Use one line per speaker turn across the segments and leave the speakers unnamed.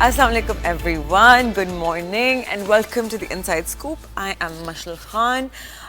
Assalamu alaikum everyone, good morning and welcome to the Inside Scoop. I am Mashal Khan.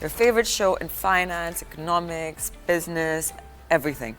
your favorite show in finance, economics, business, everything.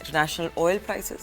international oil prices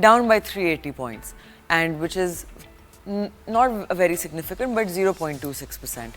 down by 380 points, and which is not very significant but 0.26%.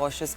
cautious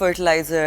fertilizer,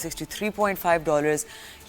$63.5.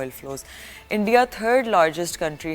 oil flows. India third largest country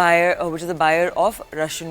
buyer, which is a buyer of Russian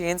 chains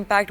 impact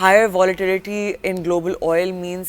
Higher volatility in global oil means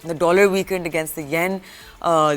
The dollar weakened against the yen,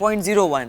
0.01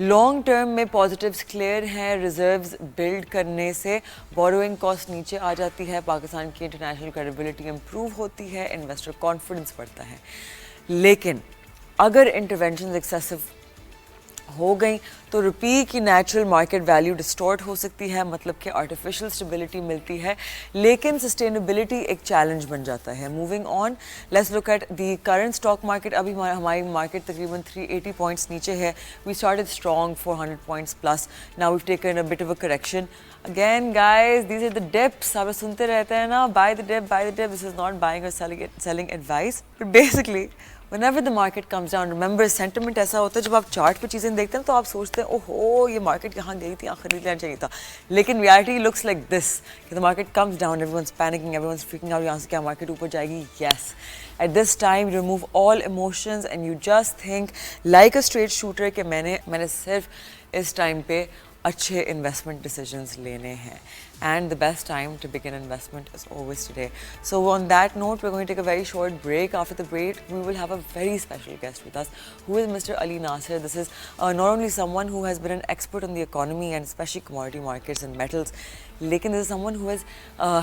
long term میں positives clear ہیں. Reserves blood کرنے سے borrowing cost نیچے آ جاتی ہے, پاکستان کی international credibility improve ہوتی ہے, انویسٹر کانفیڈنس بڑھتا ہے. لیکن اگر انٹرونشنز ایکسیسو ہو گئیں تو روپی کی نیچرل مارکیٹ ویلیو ڈسٹورٹ ہو سکتی ہے, مطلب کہ آرٹیفیشل اسٹیبلٹی ملتی ہے, لیکن سسٹینیبلٹی ایک چیلنج بن جاتا ہے. Moving on, let's look at the current stock market. ابھی ہماری مارکیٹ تقریباً 380 پوائنٹس نیچے ہے. We started strong 400 points plus. Now we've taken a bit of a correction. Again guys, these are the dips. آپ سنتے رہتے ہیں نا, buy the dip, buy the dip. This is not buying or selling advice. But basically whenever the market comes down, remember sentiment ایسا ہوتا ہے جب آپ چارٹ پہ چیزیں دیکھتے ہیں تو آپ سوچتے ہیں اوہو یہ مارکیٹ یہاں گئی تھی, یہاں خرید لینا چاہیے تھا. لیکن ریالٹی لکس لائک دس کہ the market comes down, everyone's panicking, everyone's freaking out, یہاں سے کیا مارکیٹ اوپر جائے گی. Yes, at this time you remove all emotions and you just think like a straight shooter کہ میں نے صرف اس ٹائم پہ اچھے انویسٹمنٹ ڈیسیجنز لینے ہیں. And the best time to begin investment is always today. So on that note, we're going to take a very short break. After the break, we will have a very special guest with us, who is Mr. Ali Nasser. This is not only someone who has been an expert on the economy and especially commodity markets and metals, lekin this is someone who has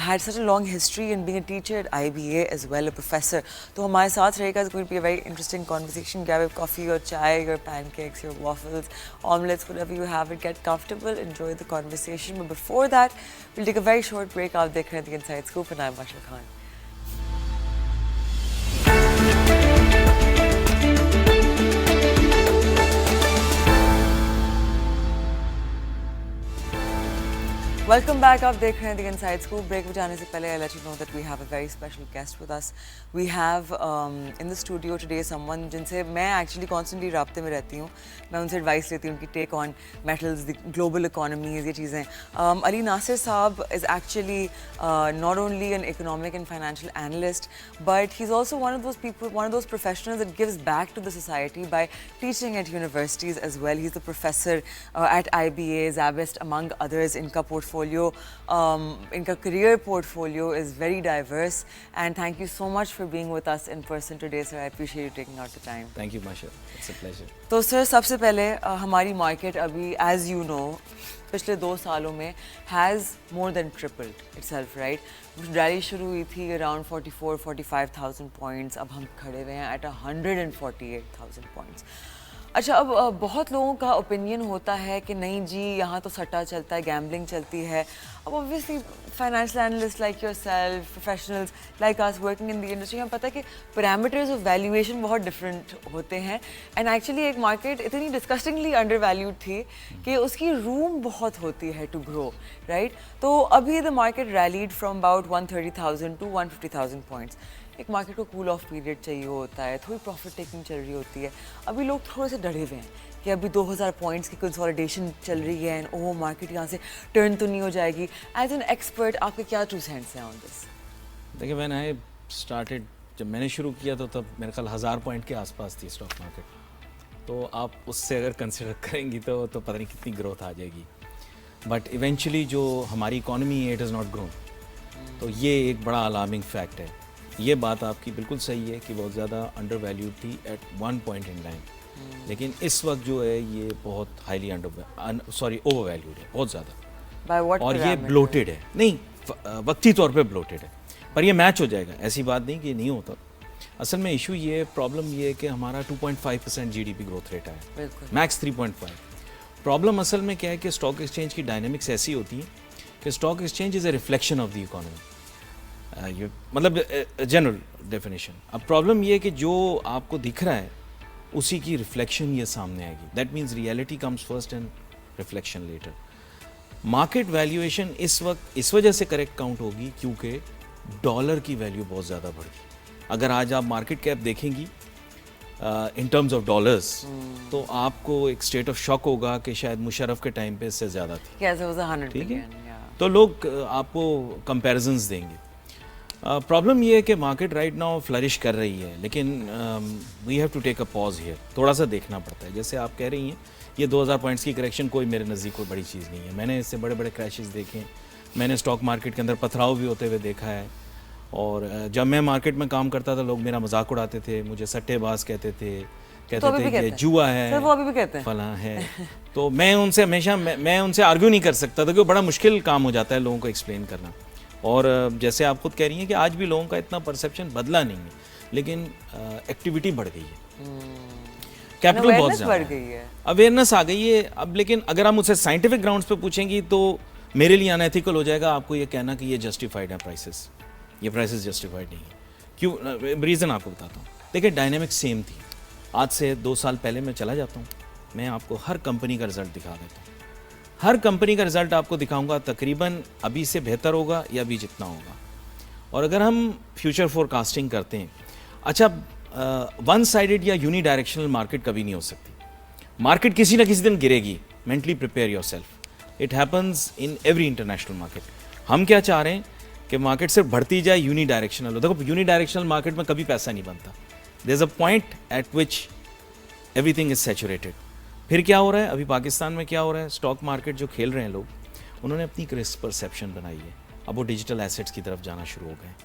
had such a long history in being a teacher at IBA as well, a professor. So hamare saath rahega. It's going to be a very interesting conversation. Grab your coffee, your chai, your pancakes, your waffles, omelets, whatever you have, and get comfortable. Enjoy the conversation. But before that, we'll take a very short break. Aap dekh rahe hain The Inside Scoop and I'm Mashal Khan. Welcome back. آپ دیکھ رہے ہیں The Inside Scoop. Break پہ جانے سے پہلے I'll let you know that we have a very special guest with us. We have in the studio today someone جن سے میں actually constantly رابطے میں رہتی ہوں. میں ان سے ایڈوائس لیتی ہوں ان کی ٹیک آن میٹلز, دی گلوبل اکانومیز, یہ چیزیں. علی ناصر صاحب is actually not only an economic and financial analyst, but he's also one of those people, one of those professionals that gives back to the society by teaching at universities as well. He's a professor at IBA, Zabist, among others. ان کا portfolio, in ka career portfolio is very diverse, and thank you so much for being with us in person today, sir. I appreciate you taking out the time.
Thank you, Masha. It's a pleasure.
تو سر سب سے پہلے ہماری market ابھی as you know پچھلے 2 سالوں میں has more than tripled itself, right. Rally شروع ہوئی تھی اراؤنڈ 44,000-45,000 پوائنٹس, اب ہم کھڑے ہوئے ہیں ایٹ 148,000 پوائنٹس. اچھا, اب بہت لوگوں کا اوپینین ہوتا ہے کہ نہیں جی یہاں تو سٹا چلتا ہے, گیمبلنگ چلتی ہے. اب obviously financial analyst like yourself, professionals like us working in the industry, ہمیں پتہ ہے کہ پیرامیٹرز آف ویلیویشن بہت ڈفرینٹ ہوتے ہیں. اینڈ ایکچولی ایک مارکیٹ اتنی ڈسکسٹنگلی انڈر ویلیوڈ تھی کہ اس کی روم بہت ہوتی ہے ٹو گرو, رائٹ. تو ابھی the market relayed from about 130,000 to 150,000 points. ایک مارکیٹ کو کول آف پیریڈ چاہیے ہوتا ہے, تھوڑی پروفٹ ٹیکنگ چل رہی ہوتی ہے. ابھی لوگ تھوڑے سے ڈرے ہوئے ہیں کہ ابھی 2,000 پوائنٹس کی کنسالیڈیشن چل رہی ہے, اینڈ اوہ مارکیٹ یہاں سے ٹرن تو نہیں ہو جائے گی. ایز این ایکسپرٹ آپ کے کیا ٹو سینٹس ہیں آن دس؟
دیکھیں, میں نے اسٹارٹیڈ جب میں نے شروع کیا تو تب میرے خیال 1000 پوائنٹ کے آس پاس تھی اسٹاک مارکیٹ. تو آپ اس سے اگر کنسیڈر کریں گی تو پتہ نہیں کتنی گروتھ آ جائے گی. بٹ ایونچولی جو ہماری اکانومی ہے اٹ از ناٹ گرون. تو یہ ایک بڑا الارمنگ فیکٹ ہے. یہ بات آپ کی بالکل صحیح ہے کہ بہت زیادہ انڈر ویلیوڈ تھی at one point in time, لیکن اس وقت جو ہے یہ بہت ہائیلی اوور ویلیوڈ ہے, بہت زیادہ, اور یہ بلوٹیڈ ہے. نہیں, وقتی طور پہ بلوٹیڈ ہے, پر یہ میچ ہو جائے گا, ایسی بات نہیں کہ نہیں ہوتا. اصل میں ایشو یہ پرابلم یہ ہے کہ ہمارا 2.5% G D P growth rate ہے, میکس 3.5. پرابلم اصل میں کیا ہے کہ اسٹاک ایکسچینج کی ڈائنامکس ایسی ہوتی ہے کہ stock exchange is a reflection of the economy, مطلب جنرل ڈیفینیشن. اب پرابلم یہ ہے کہ جو آپ کو دکھ رہا ہے اسی کی ریفلیکشن یہ سامنے آئے گی. That means reality comes first and reflection later. Market valuation اس وقت اس وجہ سے کریکٹ کاؤنٹ ہوگی کیونکہ ڈالر کی ویلیو بہت زیادہ بڑھ گئی. اگر آج آپ مارکیٹ کیپ دیکھیں گی ان ٹرمز آف ڈالرز تو آپ کو ایک اسٹیٹ آف شاک ہوگا کہ شاید مشرف کے ٹائم پہ اس سے زیادہ تھی. ٹھیک ہے, تو لوگ آپ کو کمپیریزنز دیں گے. پرابلم یہ ہے کہ مارکیٹ رائٹ ناؤ فلرش کر رہی ہے, لیکن we have to take a pause here. تھوڑا سا دیکھنا پڑتا ہے. جیسے آپ کہہ رہی ہیں یہ 2000 پوائنٹس کی کریکشن کوئی میرے نزدیک کوئی بڑی چیز نہیں ہے. میں نے اس سے بڑے بڑے کریشز دیکھے ہیں, میں نے اسٹاک مارکیٹ کے اندر پتھراؤ بھی ہوتے ہوئے دیکھا ہے. اور جب میں مارکیٹ میں کام کرتا تھا لوگ میرا مذاق اڑاتے تھے, مجھے سٹے باز کہتے تھے, کہتے تھے کہ جوا ہے,
سر وہ ابھی بھی کہتے ہیں
فلاں ہے. تو میں ان سے ہمیشہ میں ان سے آرگیو نہیں کر سکتا تھا, کہ بڑا مشکل کام ہو جاتا ہے لوگوں کو ایکسپلین کرنا. اور جیسے آپ خود کہہ رہی ہیں کہ آج بھی لوگوں کا اتنا پرسیپشن بدلا نہیں ہے, لیکن ایکٹیویٹی بڑھ گئی ہے, کیپٹل بہت زیادہ ہے, اویئرنیس آ گئی ہے. اب لیکن اگر آپ مجھ سے سائنٹیفک گراؤنڈس پہ پوچھیں گی تو میرے لیے انیتھیکل ہو جائے گا آپ کو یہ کہنا کہ یہ جسٹیفائڈ ہے پرائسز, یہ پرائسز جسٹیفائڈ نہیں ہے. کیوں؟ ریزن آپ کو بتاتا ہوں. دیکھیں ڈائنامک سیم تھی. آج سے 2 سال پہلے میں چلا جاتا ہوں, میں آپ کو ہر کمپنی کا رزلٹ دکھا دیتا ہوں. ہر کمپنی کا رزلٹ آپ کو دکھاؤں گا, تقریباً ابھی سے بہتر ہوگا یا ابھی جتنا ہوگا. اور اگر ہم فیوچر فور کاسٹنگ کرتے ہیں, اچھا ون سائیڈڈ یا یونی ڈائریکشنل مارکیٹ کبھی نہیں ہو سکتی. مارکیٹ کسی نہ کسی دن گرے گی. Mentally prepare your self. It happens in every international market. ہم کیا چاہ رہے ہیں کہ مارکیٹ صرف بڑھتی جائے, یونی ڈائریکشنل ہو. دیکھو یونی ڈائریکشنل مارکیٹ میں کبھی پیسہ نہیں بنتا. There is a point at which everything is saturated. پھر کیا ہو رہا ہے ابھی پاکستان میں, کیا ہو رہا ہے, اسٹاک مارکیٹ جو کھیل رہے ہیں لوگ, انہوں نے اپنی رسک پرسیپشن بنائی ہے. اب وہ ڈیجیٹل ایسیٹس کی طرف جانا شروع ہو گئے ہیں.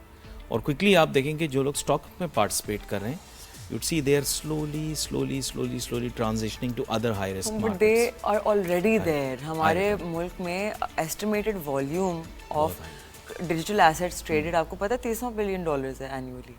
اور کوئکلی آپ دیکھیں کہ جو لوگ اسٹاک میں پارٹیسپیٹ کر رہے ہیں, you'd see they are slowly transitioning to other high risk markets.
But they are already there. ہمارے ملک میں estimated volume of digital assets traded آپ کو پتا $30 billion ہے annually.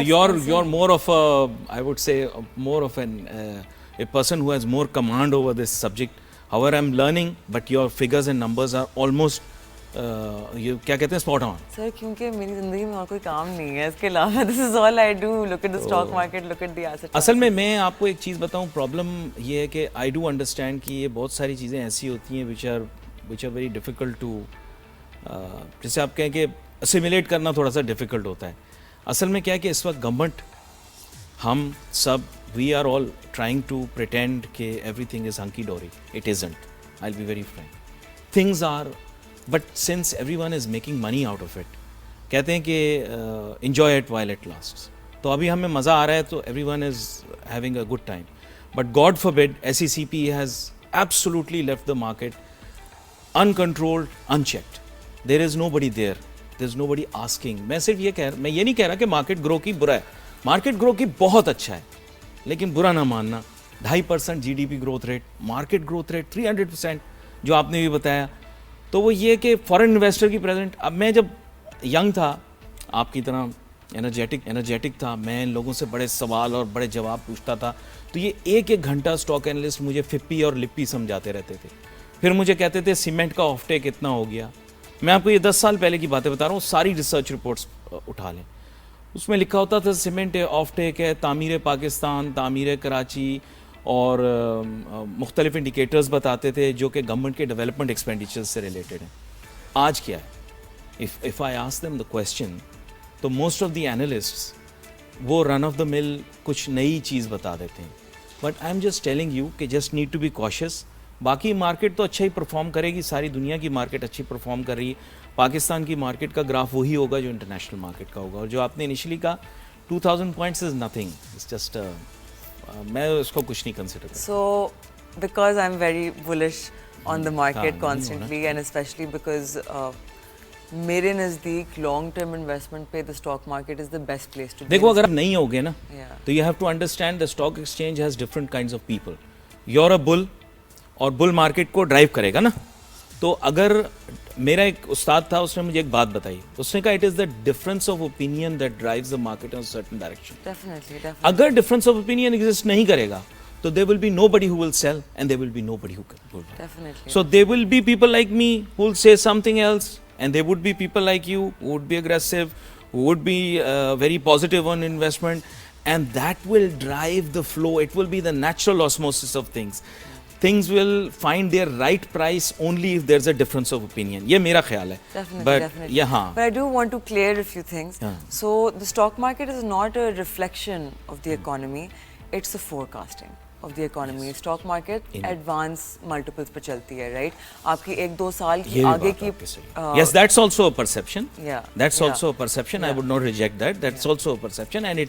You're more of a, I would say, more of a person who has more command over this subject. However, I'm learning, but your figures and numbers are almost یہ کیا کہتے ہیں spot on.
سر کیونکہ میری زندگی میں اور کوئی کام نہیں ہے اس کے علاوہ, this is all I do, look at the stock market, look at the asset.
اصل میں آپ کو ایک چیز بتاؤں, پرابلم یہ ہے کہ آئی ڈو انڈرسٹینڈ کہ یہ بہت ساری چیزیں ایسی ہوتی ہیں which are very difficult to, جیسے آپ کہیں کہ اسیمیلیٹ کرنا تھوڑا سا ڈیفیکلٹ ہوتا ہے. اصل میں کیا ہے کہ اس وقت گورنمنٹ, ہم سب, we are all trying to pretend کہ everything is hunky dory. It isn't. I will be very frank. Things are, but since everyone is making money out of it, کہتے ہیں کہ enjoy it while it لاسٹس. تو ابھی ہمیں مزہ آ رہا ہے تو everyone is having a good time. But God forbid, SECP has absolutely left the market uncontrolled, unchecked. There is nobody there. There is nobody asking. میں یہ نہیں کہہ رہا کہ مارکیٹ گرو کی برا ہے. مارکیٹ گرو کی بہت اچھا ہے, لیکن برا نہ ماننا. 2.5% GDP growth rate, market growth rate 300% جو آپ نے بھی بتایا. تو وہ یہ کہ فارن انویسٹر کی پریزنٹ, اب میں جب ینگ تھا آپ کی طرح انرجیٹک تھا, میں ان لوگوں سے بڑے سوال اور بڑے جواب پوچھتا تھا, تو یہ ایک گھنٹہ اسٹاک اینالسٹ مجھے فپی اور لپی سمجھاتے رہتے تھے. پھر مجھے کہتے تھے سیمنٹ کا آف ٹیک اتنا ہو گیا. میں آپ کو یہ 10 سال پہلے کی باتیں بتا رہا ہوں, ساری ریسرچ رپورٹس اٹھا لیں, اس میں لکھا ہوتا تھا سیمنٹ آف ٹیک ہے, تعمیر پاکستان, تعمیر کراچی, اور مختلف انڈیکیٹرز بتاتے تھے جو کہ گورنمنٹ کے ڈیولپمنٹ ایکسپینڈیچر سے ریلیٹڈ ہیں. آج کیا ہے, if I ask them the question, تو موسٹ آف دی اینالسٹس وہ رن آف دا مل کچھ نئی چیز بتا دیتے ہیں. But I am just telling you کہ just need to be cautious. باقی مارکیٹ تو اچھا ہی پرفارم کرے گی, ساری دنیا کی مارکیٹ اچھی پرفارم کر رہی ہے. پاکستان کی مارکیٹ کا گراف وہی ہوگا جو انٹرنیشنل مارکیٹ کا ہوگا. اور جو آپ نے انیشلی کہا 2000 points is nothing, it's just, میں اس کو کچھ نہیں کنسیڈر کرتا.
So because I am very bullish on the market constantly, and especially because میرے نزدیک لانگ ٹرم انویسٹمنٹ پہ the stock market is the best place to.
دیکھو اگر آپ نہیں ہوگے نا تو you have to understand the stock exchange has different kinds of people. You are a bull, اور بل مارکیٹ کو ڈرائیو کرے گا نا. تو اگر میرا ایک استاد تھا, اس نے مجھے ایک بات بتائی, اس نے کہا it is the difference of opinion that drives the market in certain direction. اگر ڈفرنس آف اوپینین ایگزسٹ نہیں کرے گا تو there will be nobody who will sell and there will be nobody who will buy.
Definitely.
So there will be people like me who will say something else, and there would be people like you who would be aggressive, who would be very positive on investment, and that will drive the flow. It will be the natural osmosis of things. Things will find their right price only if there's a difference of opinion. یہ میرا خیال ہے.
Definitely. But I do want to clear a few things. So the stock market is not a reflection of the economy. It's a forecasting of the economy. Stock market advance multiples پہ چلتی ہے, right? آپ کی 1-2 سال کی آگے کی.
Yes, that's also a perception.
Yeah.
That's also a perception. I would not reject that. That's also a perception, and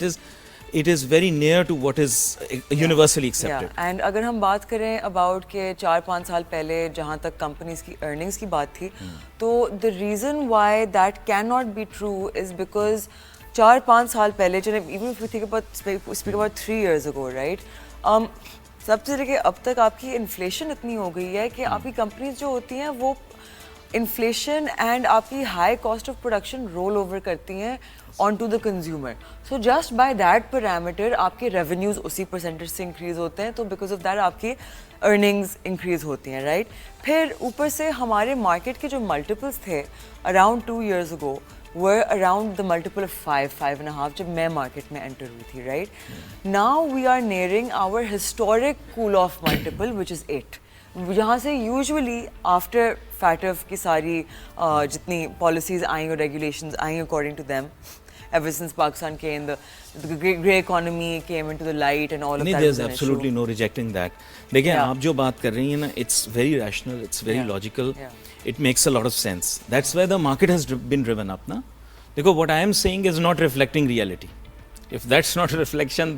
it is very near to what is universally accepted.
And اگر ہم بات کریں about کہ 4-5 سال پہلے جہاں تک companies کی ارننگس کی بات تھی, تو the reason why that cannot be true is because 4-5 سال پہلے چلے even if you think about speak about 3 years ago, right, سب سے لے کے اب تک آپ کی انفلیشن اتنی ہو گئی ہے کہ آپ کی کمپنیز جو ہوتی ہیں وہ انفلیشن اینڈ آپ کی high cost of production roll over کرتی ہیں on to the consumer. So just by that parameter آپ کے ریونیوز اسی پرسنٹیج سے انکریز ہوتے ہیں, تو بیکاز آف دیٹ آپ کی ارننگز انکریز ہوتی ہیں, رائٹ. پھر اوپر سے ہمارے مارکیٹ کے جو ملٹیپلس تھے around 2 years ago were around the multiple of 5.5 جب میں مارکیٹ میں انٹر ہوئی تھی, right. Now we are nearing our historic cool off multiple which is 8. یہاں سے یوزلی آفٹر فیٹف کی ساری جتنی پالیسیز آئیں اور ریگولیشنز آئیں according to them ever since Pakistan came, the grey economy came into the light and all of that.
There is absolutely no rejecting that. دیکھیں آپ جو بات کر رہی ہیں نا, it's very rational, it's very logical, it makes a lot of sense. That's why the market has been driven up, na. دیکھو what I am saying is not reflecting reality. If that's not a reflection,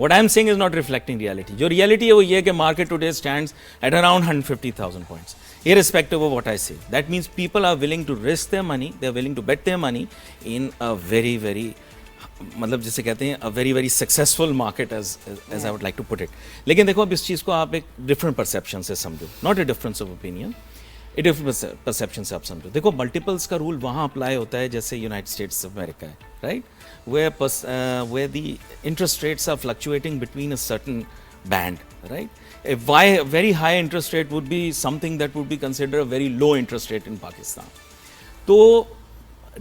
what I am saying is not reflecting reality. جو reality ہے وہ یہ کہ market today stands at around 150,000 points. Irrespective of what I say, that means people are willing to risk their money, they are willing to bet their money in a very, very, مطلب جسے کہتے ہیں a very, very successful market as I would like to put it. لیکن دیکھو اب اس چیز کو آپ ایک different perception سے سمجھو, not a difference of opinion, a different perception سے آپ سمجھو. دیکھو ملٹیپلس کا رول وہاں اپلائی ہوتا ہے جیسے یونائٹڈ اسٹیٹس آف امریکہ ہے, right, where the interest rates are fluctuating between a certain band, right? A very high interest rate would be something that would be considered a very low interest rate in Pakistan. تو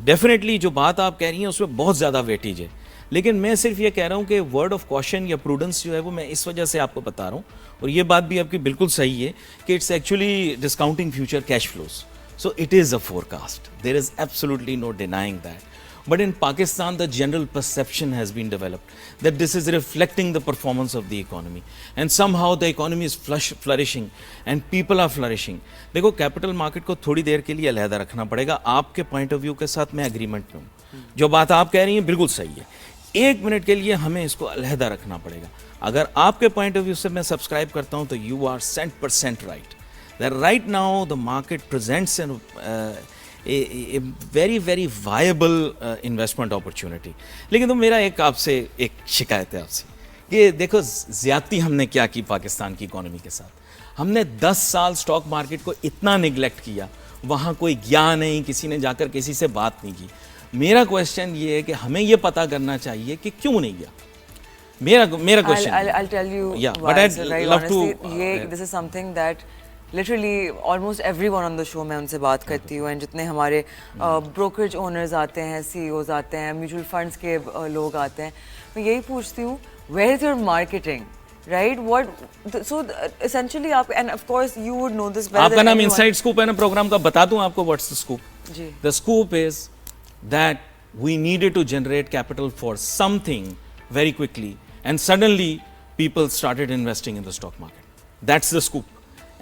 definitely جو بات آپ کہہ رہی ہیں اس میں بہت زیادہ ویٹیج ہے, لیکن میں صرف یہ کہہ رہا ہوں کہ ورڈ آف کوشن یا پروڈنس جو ہے وہ میں اس وجہ سے آپ کو بتا رہا ہوں, اور یہ بات بھی آپ کی بالکل صحیح ہے کہ it's actually discounting future cash flows. So it is a forecast, there is absolutely no denying that. But in Pakistan, the general perception has been developed that this is reflecting the performance of the economy. And somehow the economy is flourishing and people are flourishing. دیکھو capital market کو تھوڑی دیر کے لیے علیحدہ رکھنا پڑے گا. آپ کے پوائنٹ آف ویو کے ساتھ میں ایگریمنٹ میں ہوں, جو بات آپ کہہ رہی ہیں بالکل صحیح ہے. 1 منٹ کے لیے ہمیں اس کو علیحدہ رکھنا پڑے گا. اگر آپ کے پوائنٹ آف ویو سے میں سبسکرائب کرتا ہوں تو you are 100% right. That right now the market presents a very, very viable investment opportunity. لیکن تو میرا آپ سے ایک شکایت ہے آپ سے کہ دیکھو زیادتی ہم نے کیا کی پاکستان کی اکانومی کے ساتھ. ہم نے 10 سال اسٹاک مارکیٹ کو اتنا نگلیکٹ کیا, وہاں کوئی گیا نہیں, کسی نے جا کر کسی سے بات نہیں کی. میرا کوشچن یہ ہے کہ ہمیں یہ پتا کرنا چاہیے کہ کیوں نہیں گیا. میرا question
I'll tell you why. Right, honestly, this is something that literally almost everyone on the show میں ان سے بات کرتی ہوں, اینڈ جتنے ہمارے بروکریج اونرز آتے ہیں, سی اوز آتے ہیں, میوچل فنڈس کے لوگ آتے ہیں, میں یہی پوچھتی ہوں where is your marketing, right? What so essentially آپ, and of course you would know this better.
آپ کا نام انسائڈ اسکوپ ہے نا پروگرام کا, بتا دوں آپ کو what's the scoop.
G,
the scoop is that we needed to generate capital for something very quickly and suddenly people started investing in the stock market. That's the scoop.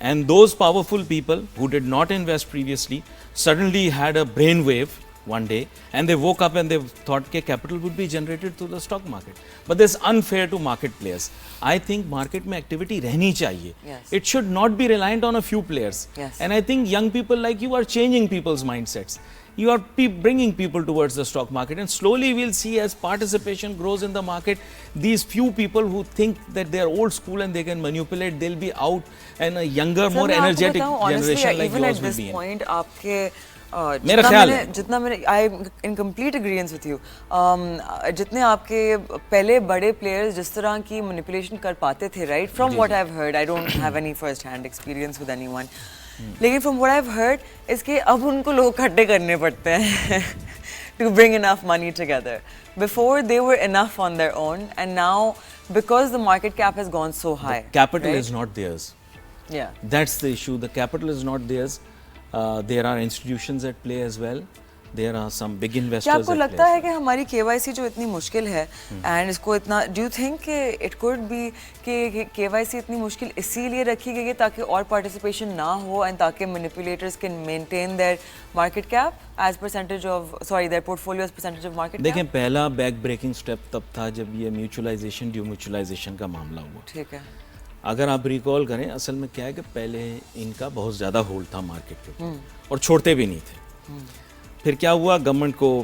And those powerful people who did not invest previously suddenly had a brainwave one day and they woke up and they thought that capital would be generated through the stock market. But this is unfair to market players. I think market mein activity rehni chahiye.
Yes.
It should not be reliant on a few players.
Yes.
And I think young people like you are changing people's mindsets. You are bringing people towards the stock market, and slowly we'll see as participation grows in the market, these few people who think that they are old school and they can manipulate, they'll be out, and a younger, more energetic generation like yours will be in.
Point آپ کے
میرا خیال ہے
جتنا میں نے I am in complete agreement with you. جتنے آپ کے پہلے بڑے پلیئرز جس طرح کی مینیپولیشن کر پاتے تھے, right, from what I've heard, I don't have any first hand experience with anyone, لیکن from what I've heard is کہ اب ان کو لوگ اکٹھے کرنے پڑتے ہیں to bring enough money together. Before they were enough on their own, and now because the market cap has gone so high,
the capital is not theirs.
Yeah,
that's the issue. The capital is not theirs. There are institutions at play as well. There are some big investors.
کیا آپ کو لگتا ہے کہ ہماری KYC جو اتنی مشکل ہے اینڈ اس کو اتنا, ڈو یو تھنک کہ اٹ کوڈ بی کہ KYC اتنی مشکل اسی لیے رکھی گئی ہے تاکہ اور پارٹیسپیشن نہ ہو اینڈ تاکہ manipulators can maintain their market cap as percentage of, sorry, their portfolio as percentage of market cap?
دیکھیں پہلا بیک بریکنگ اسٹیپ تب تھا جب یہ میوچلائزیشن ڈیو میوچلائزیشن کا معاملہ ہوا.
ٹھیک ہے.
اگر آپ ریکال کریں, اصل میں کیا ہے کہ پہلے ان کا بہت زیادہ ہولڈ تھا مارکیٹ پہ اور چھوڑتے بھی نہیں تھے. پھر کیا ہوا, گورنمنٹ کو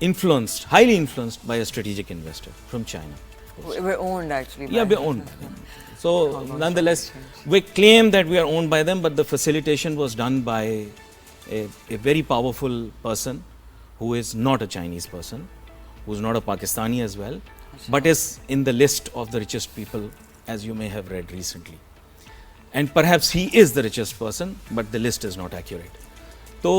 influenced, highly influenced by a strategic investor from China.
We're owned actually.
Yeah, we're owned by them. So nonetheless, we claim that we are owned by them, but the facilitation was done by a very powerful person who is not a Chinese person, who is not a Pakistani as well, but is in the list of the richest people, as you may have read recently. And perhaps he is the richest person, but the list is not accurate. So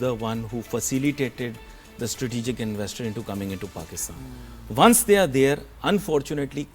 the one who facilitated the strategic investor into coming into Pakistan. Once they are there, unfortunately,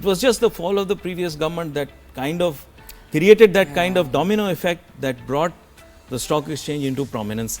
It was just the fall of the previous government that kind of created that kind of domino effect that brought the stock exchange into prominence.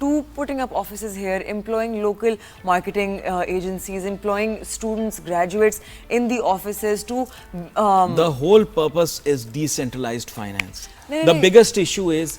to putting up offices here, employing local marketing agencies, employing students, graduates in the offices to
the whole purpose is decentralized finance. The biggest issue is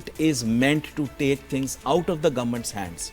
it is meant to take things out of the government's hands.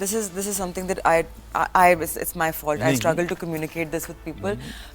this is something that it's my fault. I struggle to communicate this with people.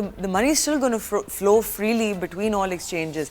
the money is still going to flow freely between all exchanges.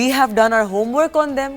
We have done our homework on them.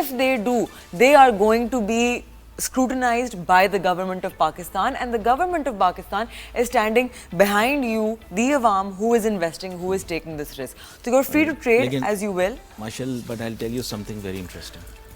If they do, they are going to be scrutinized by the government of Pakistan, and the government of Pakistan is standing behind you, the awam, who is investing, who is taking this risk. So you're free to trade as you will.
Marshall, but I'll tell you something very interesting.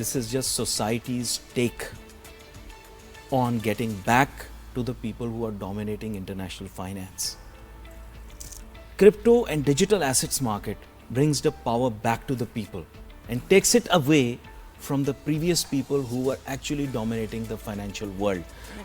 this is just society's take on getting back to the people who are dominating international finance. Crypto and digital assets market brings the power back to the people and takes it away from the previous people who were actually dominating the financial world.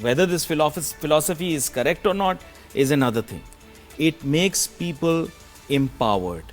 whether this philosophy is correct or not is another thing. It makes people empowered.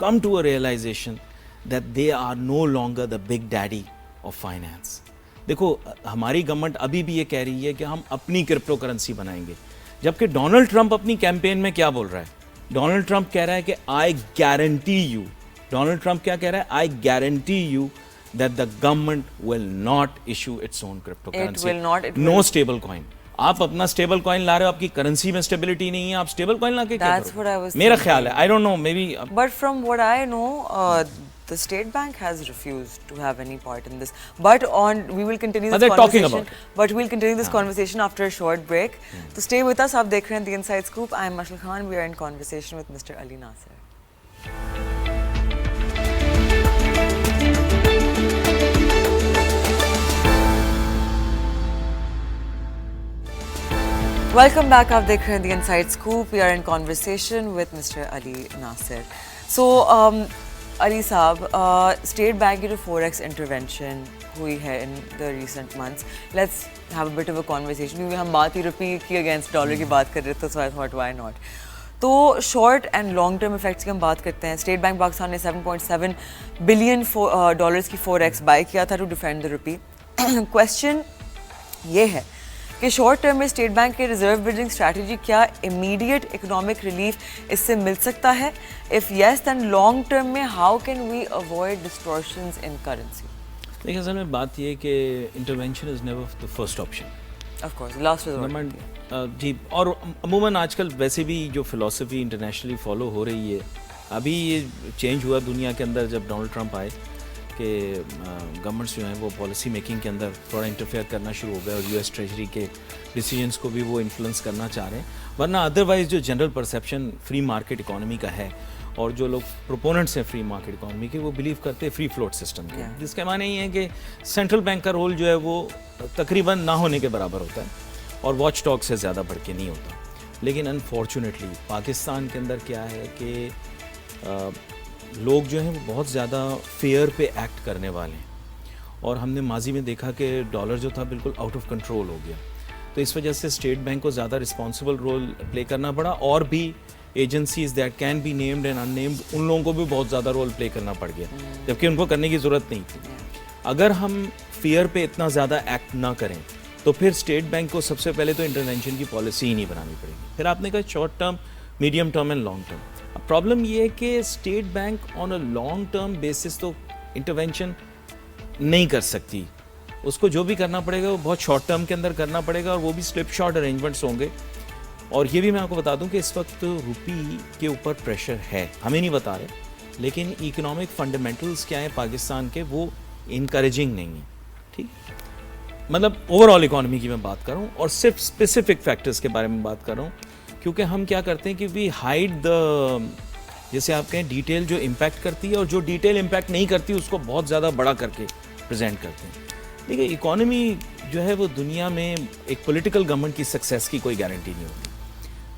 come to a realization that they are no longer the big daddy of finance. دیکھو ہماری government ابھی بھی یہ کہہ رہی ہے کہ ہم اپنی کرپٹو کرنسی بنائیں گے, جبکہ ڈونلڈ ٹرمپ اپنی کیمپین میں کیا بول رہا ہے؟ ڈونلڈ ٹرمپ کہہ رہا ہے کہ I guarantee you, Donald Trump کیا کہہ رہا ہے؟ I guarantee you that the government will not issue its own cryptocurrency.
It will not.
No stable coin. آپ اپنا اسٹیبل کوائن لا رہے ہو, آپ کی کرنسی میں اسٹیبلٹی نہیں ہے, آپ اسٹیبل کوائن لا کے کیا کرو؟ میرا خیال ہے, I don't know, maybe.
But from what I know, the State Bank has refused to have any part in this. But we will continue this conversation. But we'll continue this conversation after a short break. So stay with us. آپ دیکھ رہے ہیں The Inside Scoop. I am Mashal Khan. We are in conversation with Mr. Ali Nasser. Welcome back. آپ دیکھ رہے ہیں The Inside Scoop. We are in conversation with Mr. Ali Nasser. So, Ali صاحب, state bank کی جو forex intervention ہوئی ہے in the recent months, let's have a bit of a conversation, کیونکہ ہم بات ہی روپی کی اگینسٹ ڈالر کی بات کر رہے تھے, so I thought why not. تو short and long term effects کی ہم بات کرتے ہیں. اسٹیٹ بینک پاکستان نے $7.7 بلین ڈالرس کی فوریکس بائی کیا تھا to defend the rupee. Question یہ ہے کہ شارٹ ٹرم میں اسٹیٹ بینک کے ریزرو بلڈنگ اسٹریٹجی کیا امیڈیٹ اکنامک ریلیف اس سے مل سکتا ہے؟ If yes then long term میں how can we avoid distortions in currency?
دیکھیں اصل میں بات یہ ہے کہ intervention is never the first option,
of course last resort.
جی, اور عموماً آج کل ویسے بھی جو فلاسفی انٹرنیشنلی فالو ہو رہی ہے, ابھی یہ چینج ہوا دنیا کے اندر جب ڈونلڈ ٹرمپ آئے کہ گورنمنٹس جو ہیں وہ پالیسی میکنگ کے اندر تھوڑا انٹرفیئر کرنا شروع ہو گیا, اور یو ایس ٹریجری کے ڈیسیجنس کو بھی وہ انفلوئنس کرنا چاہ رہے ہیں. ورنہ ادروائز جو general perception free market economy کا ہے, اور جو لوگ پروپوننٹس ہیں فری مارکیٹ اکانومی کے, وہ بلیو کرتے ہیں فری فلوٹ سسٹم کے, جس کے معنی یہ ہے کہ سینٹرل بینک کا رول جو ہے وہ تقریباً نہ ہونے کے برابر ہوتا ہے, اور واچ ڈاگ سے زیادہ بڑھ کے نہیں ہوتا. لیکن انفارچونیٹلی پاکستان کے اندر کیا ہے کہ لوگ جو ہیں وہ بہت زیادہ فیئر پہ ایکٹ کرنے والے ہیں, اور ہم نے ماضی میں دیکھا کہ ڈالر جو تھا بالکل آؤٹ آف کنٹرول ہو گیا. تو اس وجہ سے اسٹیٹ بینک کو زیادہ رسپانسبل رول پلے کرنا پڑا, اور بھی agencies that can be named and unnamed نیمڈ, ان لوگوں کو بھی بہت زیادہ رول پلے کرنا پڑ گیا, جبکہ ان کو کرنے کی ضرورت نہیں تھی. اگر ہم فیئر پہ اتنا زیادہ ایکٹ نہ کریں تو پھر اسٹیٹ بینک کو سب سے پہلے تو انٹرونشن کی پالیسی ہی نہیں بنانی پڑے گی. پھر آپ نے کہا short term, medium term and long term. اب پرابلم یہ ہے کہ state bank on a long term basis تو انٹرونشن نہیں کر سکتی, اس کو جو بھی کرنا پڑے گا وہ بہت شارٹ ٹرم کے اندر کرنا پڑے گا, اور وہ بھی سلپ شارٹ ارینجمنٹس ہوں گے. اور یہ بھی میں آپ کو بتا دوں کہ اس وقت روپی کے اوپر پریشر ہے, ہمیں نہیں بتا رہے, لیکن اکنامک فنڈامنٹلس کیا ہیں پاکستان کے, وہ انکریجنگ نہیں ہیں. ٹھیک, مطلب اوور آل اکانومی کی میں بات کر رہا ہوں, اور صرف اسپیسیفک فیکٹرز کے بارے میں بات کر رہا ہوں, کیونکہ ہم کیا کرتے ہیں کہ وی ہائڈ دا, جیسے آپ کہیں ڈیٹیل جو امپیکٹ کرتی ہے, اور جو ڈیٹیل امپیکٹ نہیں کرتی اس کو بہت زیادہ بڑا کر کے پریزنٹ کرتے ہیں. دیکھیے اکانومی جو ہے وہ دنیا میں ایک پولیٹیکل گورنمنٹ کی سکسیس کی کوئی گارنٹی نہیں ہوتی.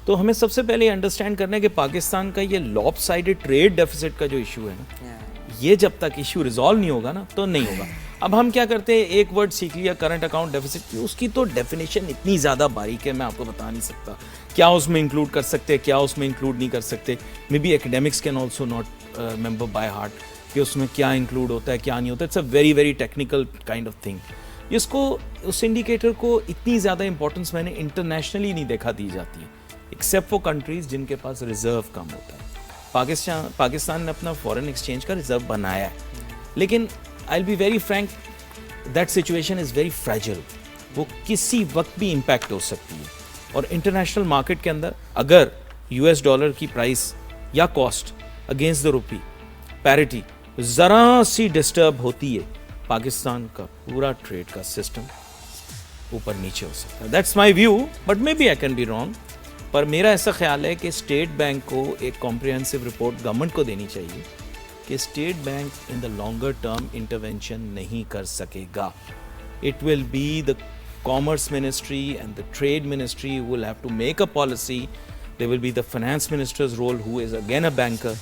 تو ہمیں سب سے پہلے یہ انڈرسٹینڈ کرنا ہے کہ پاکستان کا یہ لاپ سائڈڈ ٹریڈ ڈیفیسٹ کا جو ایشو ہے نا, یہ جب تک ایشو ریزالو نہیں ہوگا نا تو نہیں ہوگا. اب ہم کیا کرتے ہیں, ایک ورڈ سیکھ لیا کرنٹ اکاؤنٹ ڈیفیسٹ, اس کی تو ڈیفینیشن اتنی زیادہ باریک ہے, میں آپ کو بتا نہیں سکتا کیا اس میں انکلوڈ کر سکتے, کیا اس میں انکلوڈ نہیں کر سکتے. Maybe academics can also not remember by heart کہ اس میں کیا انکلوڈ ہوتا ہے کیا نہیں ہوتا. It's a very very technical kind of thing. اس کو, اس انڈیکیٹر کو اتنی زیادہ امپورٹنس میں نے انٹرنیشنلی نہیں دیکھا دی جاتی ہے, ایکسیپٹ فار کنٹریز جن کے پاس ریزرو کم ہوتا ہے. پاکستان نے اپنا فارن ایکسچینج کا ریزرو بنایا ہے, لیکن I will be very frank, that situation is very fragile, وہ کسی وقت بھی امپیکٹ ہو سکتی ہے. اور انٹرنیشنل مارکیٹ کے اندر اگر یو ایس ڈالر کی پرائس یا cost against the rupee parity ذرا سی ڈسٹرب ہوتی ہے, پاکستان کا پورا ٹریڈ کا سسٹم اوپر نیچے ہو سکتا ہے. That's my view, but maybe I can be wrong. پر میرا ایسا خیال ہے کہ اسٹیٹ بینک کو ایک کمپریہنسو رپورٹ گورنمنٹ کو دینی چاہیے کہ state bank in the longer term intervention نہیں کر سکے گا. It will be the commerce ministry and the trade ministry who will have to make a policy. There will be the finance minister's role, who is again a banker,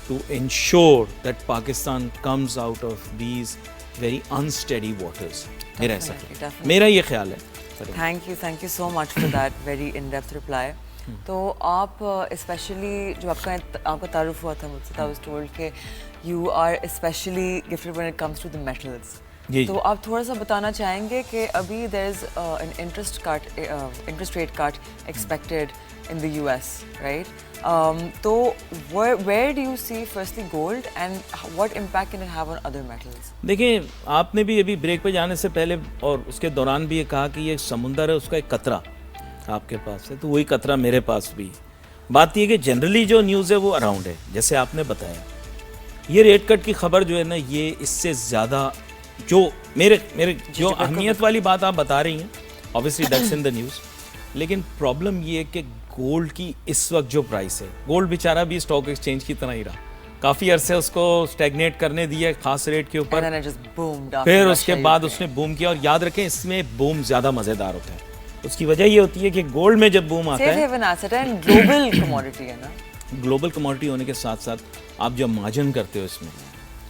to ensure that Pakistan comes out of these very unsteady waters. میرا یہ خیال ہے.
Thank you so much for that very in-depth reply. تو آپ especially جو آپ کا تعارف ہوا تھا مجھ سے, I was told کہ you are especially gifted when it comes to the metals. تو آپ تھوڑا سا بتانا چاہیں گے کہ ابھی there is an interest rate cut expected in the US, right? تو where do you see firstly gold and what impact can it have on other metals?
دیکھیں, آپ نے بھی ابھی بریک پہ جانے سے پہلے اور اس کے دوران بھی یہ کہا کہ یہ سمندر ہے, اس کا ایک قطرہ آپ کے پاس ہے, تو وہی قطرہ میرے پاس بھی ہے. بات یہ کہ جنرلی جو نیوز ہے وہ اراؤنڈ ہے, جیسے آپ نے بتایا. یہ ریٹ کٹ کی خبر جو ہے نا, یہ اس سے زیادہ جو میرے جو اہمیت والی بات آپ بتا رہی ہیں, obviously that's in the news, لیکن پرابلم یہ ہے کہ گولڈ کی اس وقت جو پرائس ہے, گولڈ بیچارہ بھی اسٹاک ایکسچینج کی طرح ہی رہا, کافی عرصے اس کو اسٹیگنیٹ کرنے دیا خاص ریٹ کے اوپر, پھر اس کے بعد اس نے بوم کیا. اور یاد رکھیں اس میں بوم زیادہ مزیدار ہوتا ہے. اس کی وجہ یہ ہوتی ہے کہ گولڈ میں جب بوم آتا ہے, گلوبل کموڈٹی ہونے کے ساتھ ساتھ آپ جب مارجن کرتے ہو اس میں,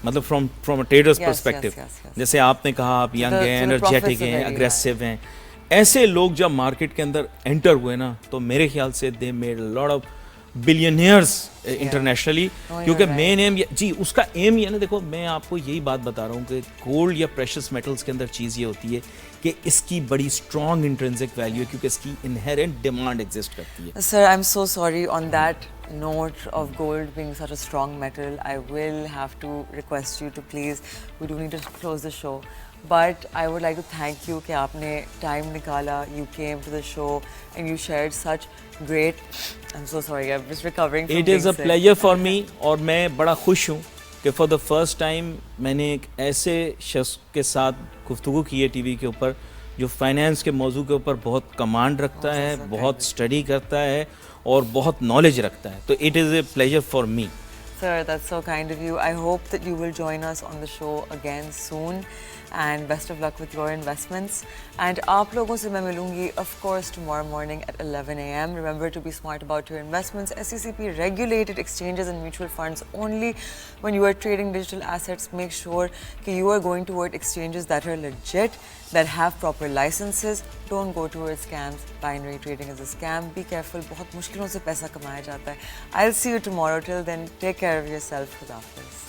مطلب فرام ٹریڈرز پرسپیکٹو, جیسے آپ نے کہا آپ ینگ ہیں, انرجیٹک ہیں, اگریسو ہیں, ایسے لوگ جب مارکیٹ کے اندر انٹر ہوئے نا, تو میرے خیال سے they made lot of billionaires internationally. کیونکہ مین ایم جی اس کا ایم یہ ہے نا, دیکھو میں آپ کو یہی بات بتا رہا ہوں کہ گولڈ یا پریشس میٹلز کے اندر چیز یہ ہوتی ہے کہ اس کی بڑی اسٹرانگ انٹرنسک ویلیو ہے, کیونکہ اس کی انہیرنٹ ڈیمانڈ ایگزسٹ کرتی ہے.
Sir, I am so sorry on that note of gold being such a strong metal. I will have to request you to please, we do need to close the show, but I would like to thank you کہ آپ نے time نکالا, you came to the show and you shared such great, I'm so sorry, I'm just recovering from
It is a pleasure for me, اور میں بڑا خوش ہوں کہ for the first time میں نے ایک ایسے شخص کے ساتھ گفتگو کی ہے ٹی وی کے اوپر جو فائنینس کے موضوع کے اوپر بہت کمانڈ رکھتا ہے, بہت اسٹڈی کرتا ہے اور بہت نالج رکھتا ہے. تو it is a pleasure for me.
Sir, that's so kind of you. I hope that you will join us on the show again soon. And best of luck with your investments. And آپ لوگوں سے میں ملوں گی of course tomorrow morning at 11 a.m. Remember to be smart about your investments. SECP regulated exchanges and mutual funds only. When you are trading digital assets, make sure that you are going toward exchanges that are legit, that have proper licenses. Don't go towards scams. Binary trading is a scam. Be careful. بہت مشکلوں سے پیسہ کمایا جاتا ہے. I'll see you tomorrow. Till then, take care of yourself. خدا حافظ.